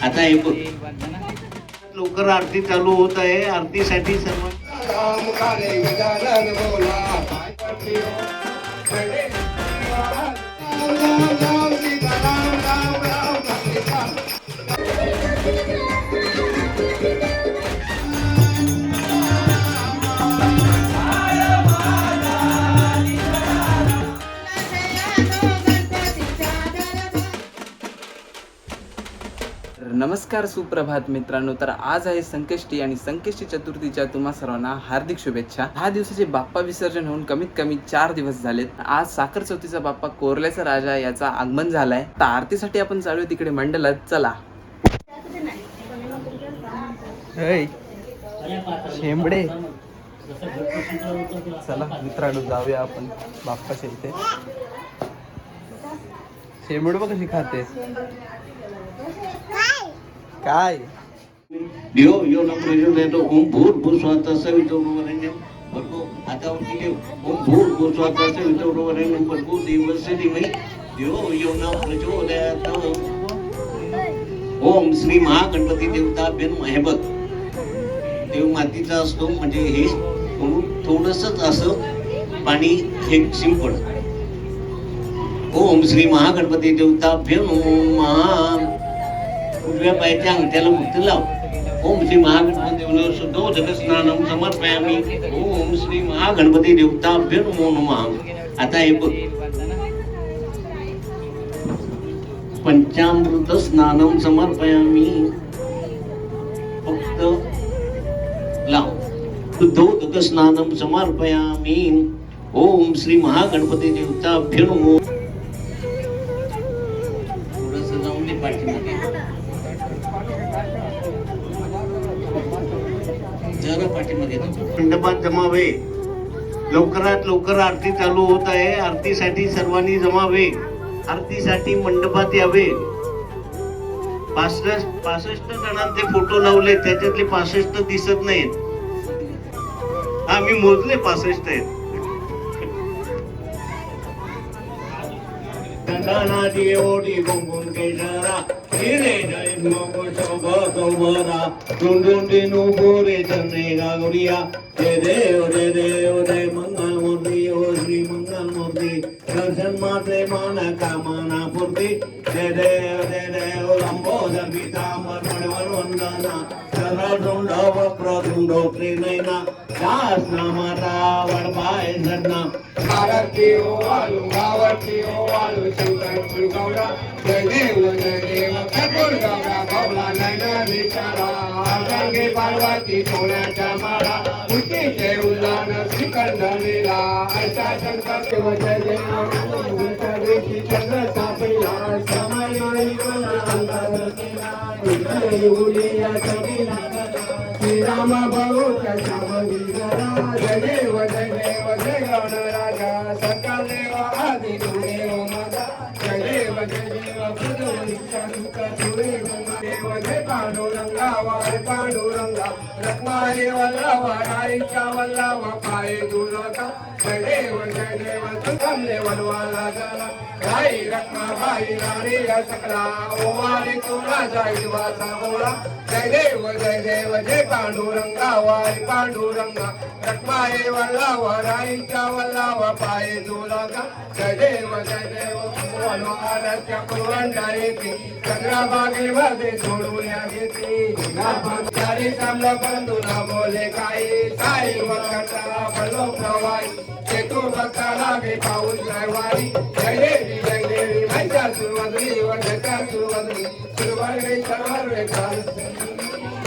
आता हे बघ, लवकर आरती चालू होत आहे. आरतीसाठी सर्व नमस्कार, सुप्रभात मित्रांनो. तर आज आहे संकष्टी आणि संकष्टी चतुर्थीच्या तुम्हा सर्वांना हार्दिक शुभेच्छा. 10 दिवसाचे बाप्पा विसर्जन होऊन कमीत कमी 4 दिवस झालेत. आज साखर चौथीचा बाप्पा, कोरल्याचा राजा याचा आगमन झालाय. तर आरतीसाठी आपण चालू तिकडे मंडलात. चला. शेंबडे, चला मित्रांनो जाऊया आपण बाप्पाच्या इथे. शेंबड बघ कशी खाते. काय देव यो न प्रचोदयात ओम भूर्भुवः स्वः सवितुर्वरेण्यं भर्गो आतावती देव ओम भूर्भुवः स्वः सवितुर्वरेण्यं भर्गो देवस्य धीमहि धियो यो न प्रचोदयात. ओम श्री महागणपती देवताभ्य नमः. हे बघ, देव मातीचा असतो म्हणजे हे थोडंसंच असं पाणी हे शिंपड. ओम श्री महागणपती देवताभ्य नमः. उजव्या पायाच्या अंगठ्याला फक्त लाव. ओम श्री महागणपती देवताभ्यो शुद्धोदक स्नानं समर्पयामि. ओम श्री महागणपती देवताभ्यो नमो नमः. आता हे बघ, पंचामृत स्नानं समर्पयामि. फक्त लाव. शुद्धोदक स्नानं समर्पयामि. ओम श्री महागणपती देवताभ्यो नमो. थोडंसं जाऊन दे पाठीमध्ये. मंडपात जमावे. लवकरात लवकर आरती चालू होत आहे. आरतीसाठी सर्वांनी जमावे. आरतीसाठी मंडपात यावे. 65 जणांचे फोटो लावले, त्याच्यातले 65 दिसत नाहीत. हा, मी मोजले 65 आहेत. कंदनाची ओढी गुंगुन केशरा हिरे जय मोगो शोभतो बरा रुंडुंडी नुपुरे चंद्रे गागुरिया. जय देव जय देव जय मंगल मूर्ती. ओ श्री मंगल मूर्ती दर्शन मात्रे मान कामना पूर्ती. जय देव लंबोदर पीतांबर मणिवर वंदना सर्वधुंड वक्रतुंड त्रिनयना दास नामाता वडपाय झडना. आरती ओ आलू गावती ओ आलू शंकर गौरा. जय देव ठाकूर गौरा गौला नैना विचारा. गंगे पार्वती सोन्याच्या माळा उठीचे उल्लान श्रीकंदलीला. ऐसा शंकर देव जय देव चंद्र सापला समय नाही श्रीराम भाऊ श्यामली जरा. जय देव जय देव जय गणराजा सकल देव आदि देव माता. जय देव जय देव देव जय पांडुरंगा वाय पांडुरंगा रत्नारे वल्लवा राईच्या वल्लवा पाय दुर्गा. जय देव तुमले वनवाला झाला राई रत्नाबाई राणी सकला ओवारी तुला जाई वासा बोला. जय देव जय पांडुरंगा वाय पांडुरंगा रत्नारे वल्लवा राईच्या वल्लवा पाय दुर्गा. जय देव वनवाराच्या पुरवंडा येते चंद्रभागेमध्ये सोडून घेते. चारी चांगलं बंधूला बोले काही साई भक्ता बलो प्रवाई. तू भक्ता लागे पाऊस वारी. जय देवी माझ्या सुरुवाती वर्षाच्या सुरुवाती सुरुवाती सर्वे काल.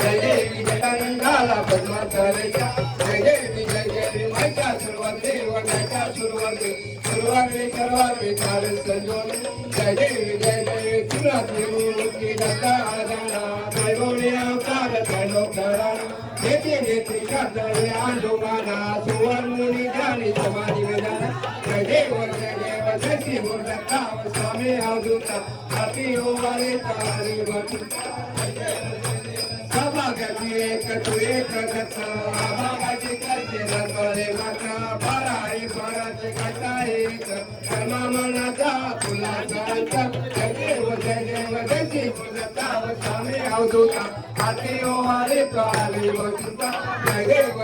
जय देवी जगंगाला पद्माचरेच्या. जय देवी माझ्या सुरुवाती वर्षाच्या सुरुवाती सुरुवाती सर्वांनी काल संजोन. जय देवी सुराती मुक्ती दत्ता आजाना दैवोनी अवतार त्रैलो कराना. घेते शास्त्रे आंदोगाना सुवर्णमुनी ज्ञानी समाधी वेदाना. जय देव जय दत्ता स्वामी अवधूता हाती ओवारे तारी बटू. सभागती एक तू एक दत्ता आभागाची करते रंगले माता. बाराई बाराचे कटा एक कर्मा मनाचा फुलाचा अंत. जय देव जय अवधूता हाती वारे काले वसुता जय देव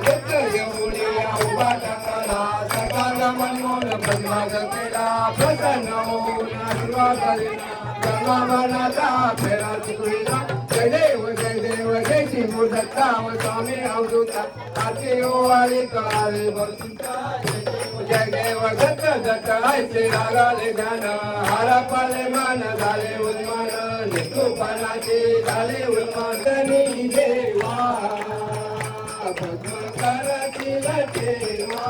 दत्त येऊळिया उभा टाकला सकाळ मनमोहन पद्माग केला प्रसन्न होऊन आशीर्वाद दिला जन्मावनाचा फेरा चुकविला जय देव जय श्री दत्ता स्वामी अवधूता हाती वारे काले वसुता जय देव दत्त दत्त ऐसे रागाले ध्यान हारा पाले मान झाले उन्मान निष्ठुपणाचे झाले उन्मान देवा पद्मकराची लटेवा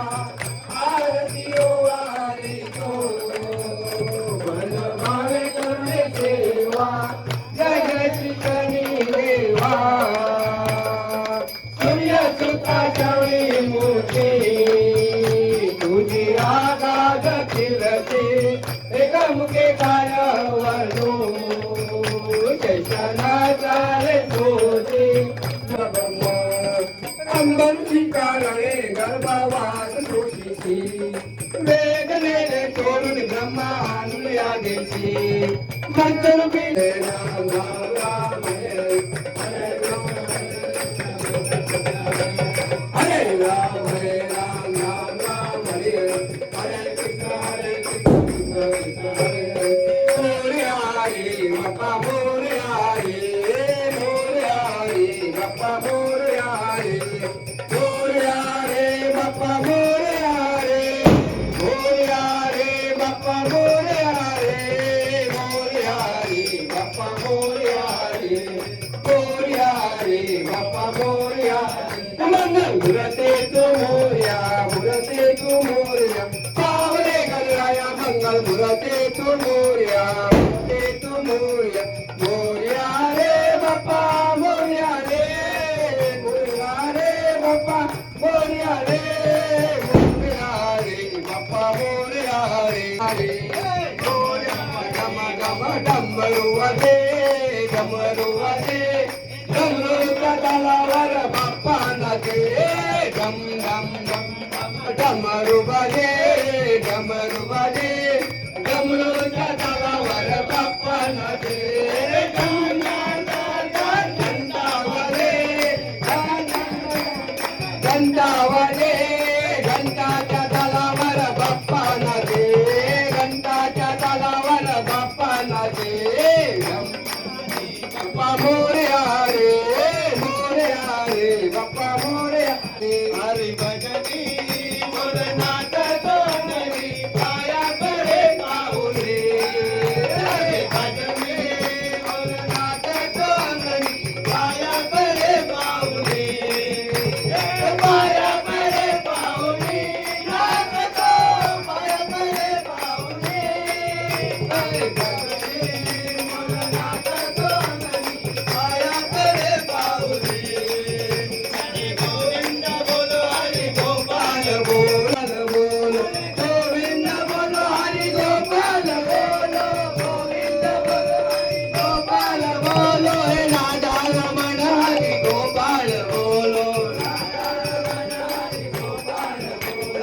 आरती ओवारी तो बन भावे करणे सेवा जय जय श्री शनी देवा सूर्य सुता श्रवणी मूर्ती तुझी आगाध फिरते एकमुखे काय वर्णू शैशनाचा रे तोचे अंबरची कारणे गर्भवास दोषीशी वेगनेले सोडून ब्रह्मा आणून यागेशी मंत्ररूपी राम राम हरे राम हरे राम राम राम हरे हरे कृष्ण हरे मोरया रे बाप्पा मोरया रे बाप्पा मोरया रे बाप्पा मोरया रे बाप्पा मोरया रे बाप्पा मोरया रे बाप्पा मोरया मंगल मुरते तू मोरया पावले गल्लाया मंगल मुरते तू मोरया मोरया रे बाप्पा मोरया रे बाप्पा मोरया रे बाप्पा मोरया रे गम गम डमरू वाजे डमरूच्या तालावर बाप्पा नाचे डम डम डम डमरू बाजे डमरूच्या तालावर बाप्पा नाचे घंटावाले घंटाच्या तालावर बाप्पा नाचे घंटाच्या तालावर बाप्पा नाचे बाप्पा मोरया रे बाप्पा मोरया रे हरी भजनी मोर नाचतो नरी पाया करे पाऊले हरी भजनी मोर नाचतो नरी पाया करे पाऊले पाया करे पाऊले नाचतो पाया करे पाऊले हरी भजनी मोर नाचतो नरी पाया करे पाऊले हरी गोविंद बोलो हरी गोपाल बोल गोविंद बोलो हरी गोपाल बोलो गोविंद बोलो हरी गोपाल बोलो हे राधा रमण हरी गोपाल बोलो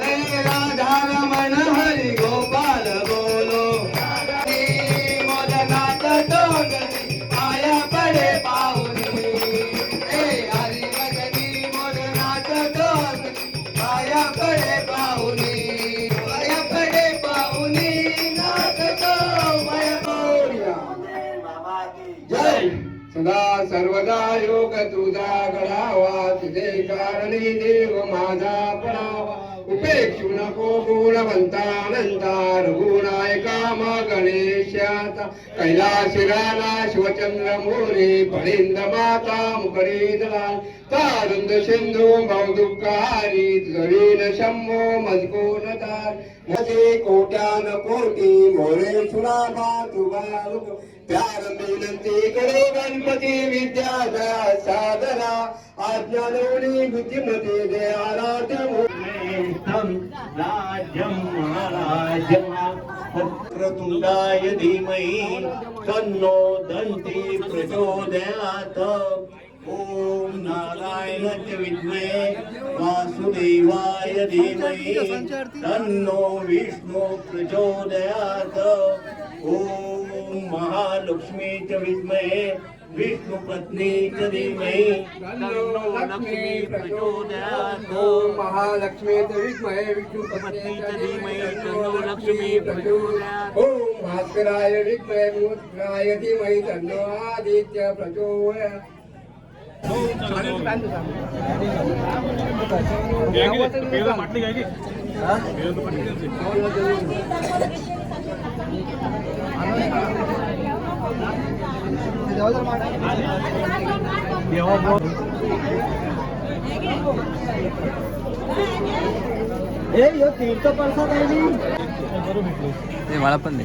हे राधा रमण हरी गोपाल बोलो मोदनाथ डोंगरी आया पडे पाहुनी हे हरी भजनी मोदनाथ डोंगरी आया पडे पाहुनी नाथ तो माया मोरया जय सदा सर्वदा योग तुझा घडावा तुझे कारणी देव माझा पडावा उपेक्षू नको गुणवंता अनंता रघुनायका मा गणेशाचा कैलाशिराला शिवचंद्र मोरे फळिंद माता मुकडी दलाल तारुंद सिंधू बहुदुःखारी जळीन शंभो मजकोन तार मध्ये कोट्यान कोटी मोरे सुनाभा तुगा प्यार विनंती करो गणपती विद्या दया सादरा आज्ञानोनी बुद्धिमती दे आराध्य राज्यं महाराजं वक्रतुण्डाय धीमहि तन्नो दन्ति प्रचोदयात् ओम नारायणाय विद्महे वासुदेवाय धीमहि तन्नो विष्णु प्रचोदयात् ओम महालक्ष्मी च विद्महे विष्णुपत्नी च धीमहि तन्नो लक्ष्मी प्रचोदयात् ओम महालक्ष्मी च विद्महे विष्णुपत्नी च धीमहि तन्नो लक्ष्मी प्रचोदयात् ओम भास्कराय विद्महे विष्णुपत्न्याय धीमहि तन्नो आदित्य प्रचोदयात् ते मला पण दे.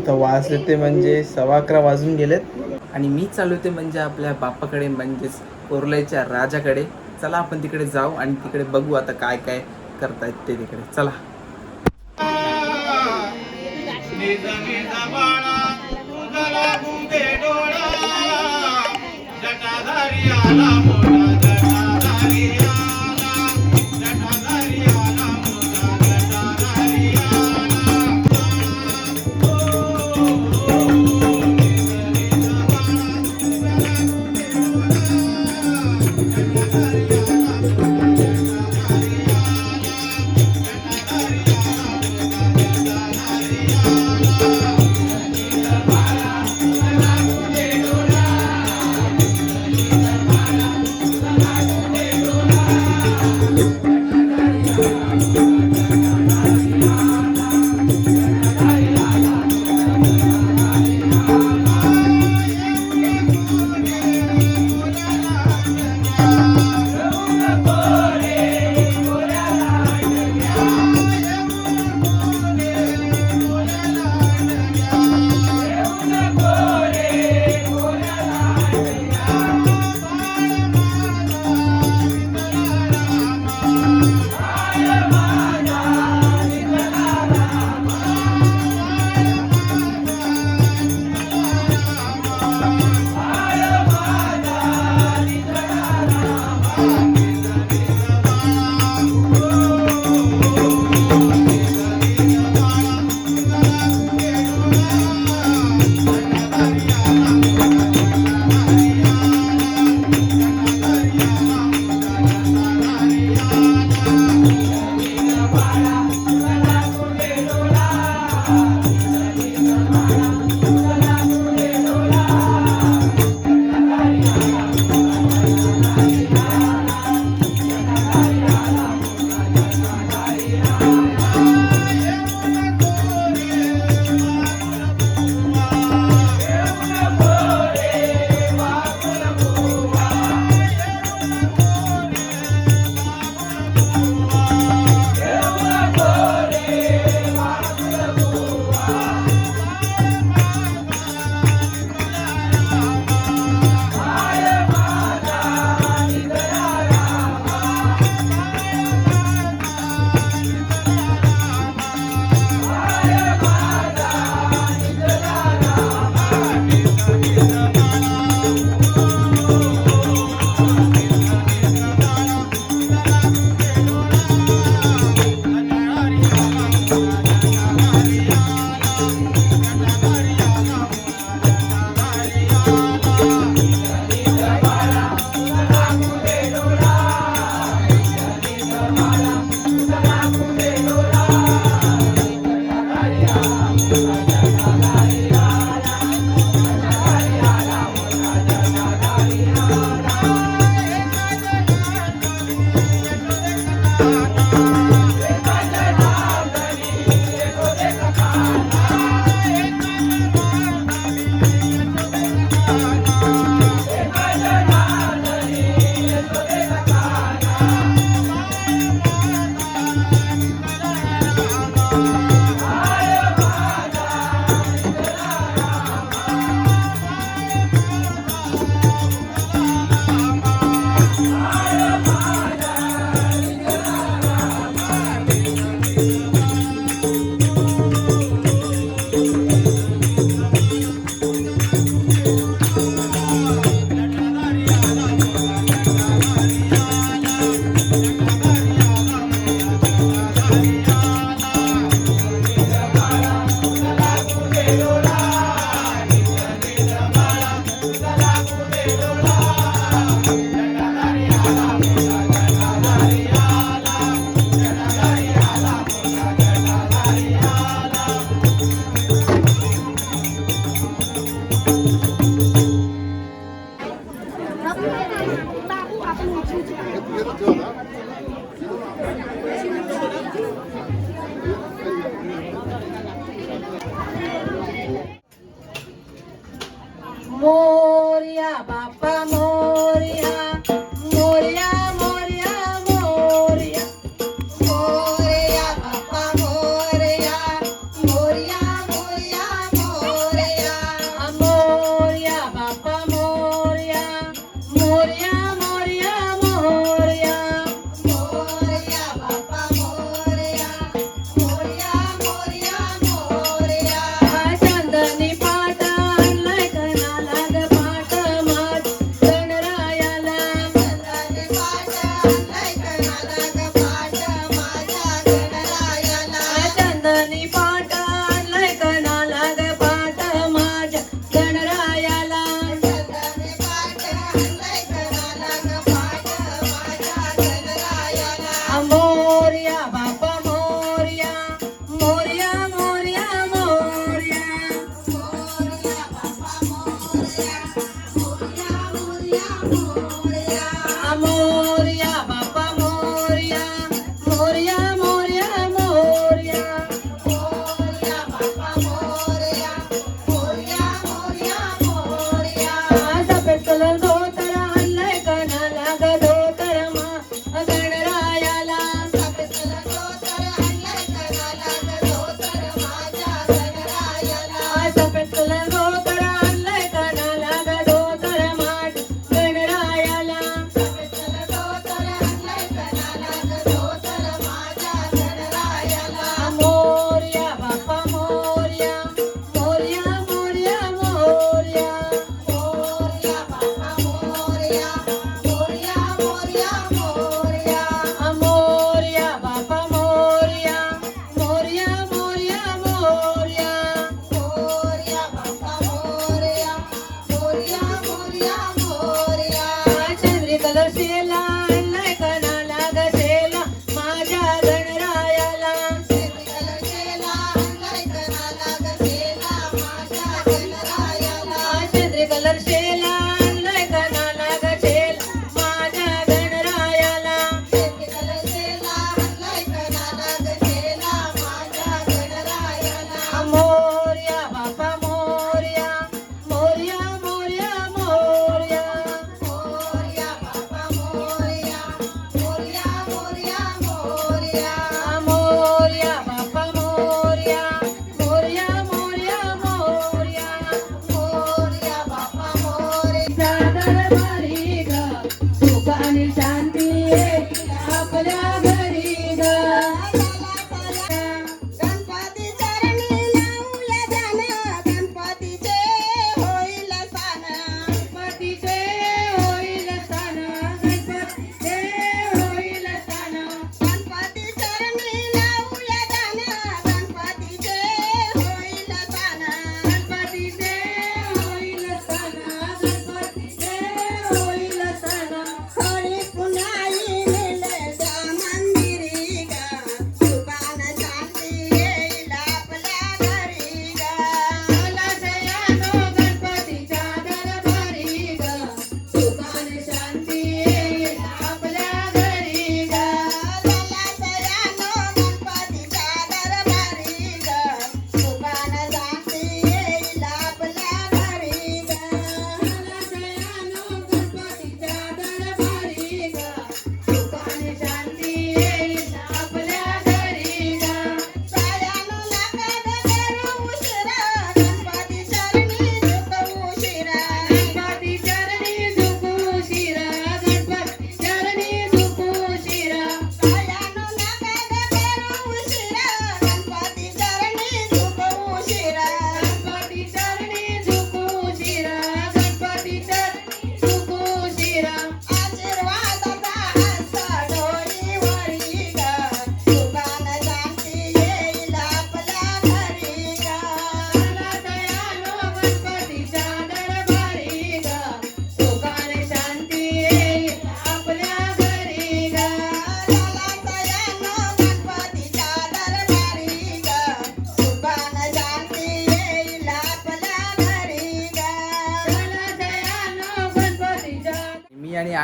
आता वाजले ते म्हणजे 11:15 वाजून गेलेत आणि मी चालू ते म्हणजे आपल्या बाप्पाकडे म्हणजेच कोरलाईच्या राजाकडे. चला आपण तिकडे जाऊ आणि तिकडे बघू आता काय काय करतायत ते तिकडे. चला. निजा निजा बाळा तुझला बुंदे डोळा जटाधारी आला मोठा जटाधारी आला जटाधारी आला मोठा जटाधारी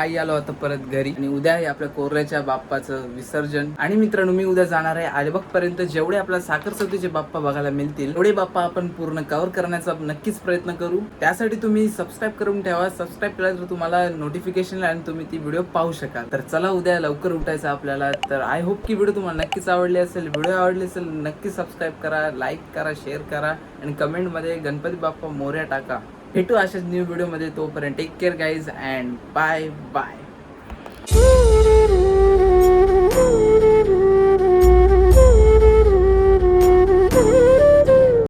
आई आलो आता परत घरी आणि उद्या आहे आपल्या कोऱ्याच्या बाप्पाचं विसर्जन. आणि मित्रांनो मी उद्या जाणार आहे अलिबाग पर्यंत. जेवढे आपल्या साखर चौथीचे बाप्पा बघायला मिळतील तेवढे बाप्पा आपण पूर्ण कव्हर करण्याचा नक्कीच प्रयत्न करू. त्यासाठी तुम्ही सबस्क्राईब करून ठेवा. सबस्क्राईब केलं तर तुम्हाला नोटिफिकेशन आणि तुम्ही ती व्हिडिओ पाहू शकाल. तर चला उद्या लवकर उठायचं आपल्याला. तर आय होप की व्हिडिओ तुम्हाला नक्कीच आवडली असेल. व्हिडिओ आवडली असेल नक्की सबस्क्राईब करा, लाईक करा, शेअर करा आणि कमेंटमध्ये गणपती बाप्पा मोरया टाका. भेटू अशाच न्यू व्हिडिओमध्ये. तोपर्यंत take care guys and bye bye.